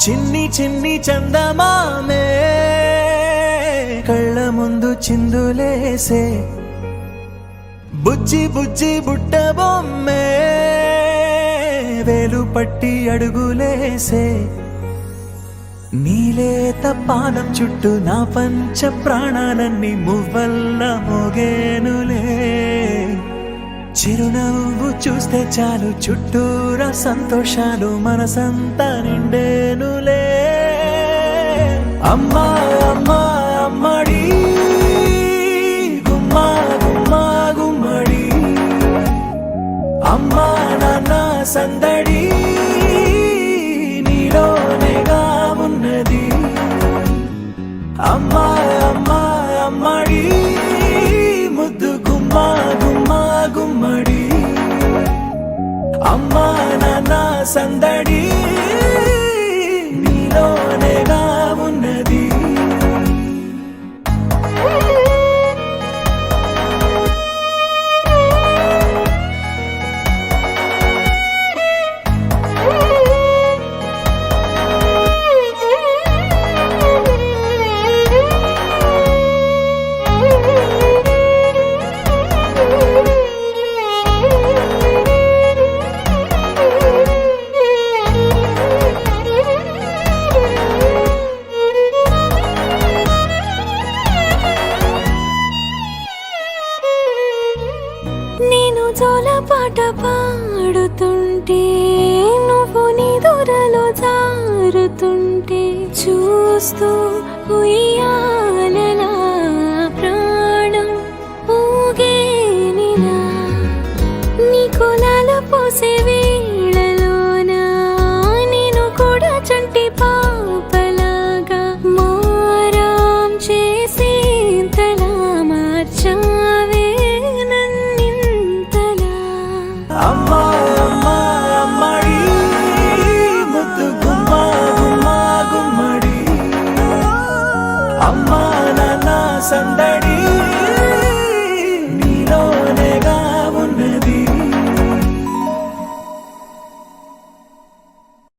చిన్ని చిన్ని చందమామే కళ్ళ ముందు చిందులేసే బుజ్జి బుజ్జి బుట్ట బొమ్మే వేలు పట్టి అడుగులేసే నీలేత పానం చుట్టూ నా పంచ ప్రాణాలన్నీ మువ్వల్ల మోగేనులే చిరునవ్వు చూస్తే చాలు చుట్టూరా సంతోషాలు మనసంతా నిండేనులే అమ్మా అమ్మా అమ్మడి గుమ్మా గుమ్మా గుమ్మడి అమ్మా నాన్న సందడి నీలోనేగా ఉన్నది అమ్మా అమ్మా అమ్మడి ముద్దు గుమ్మా గుమ్మా గుమ్మడి అమ్మా నాన్న సందడి నీలోనేగా ఉన్నది నేను జోలపాట పాడుతుంటే నువ్వు నీ దూరలో జారుతుంటే చూస్తూ ఉయ్యాలలా ప్రాణం ఊగేనిలా నీ కులాల పోసే వేళలోన నేను కూడా చంటి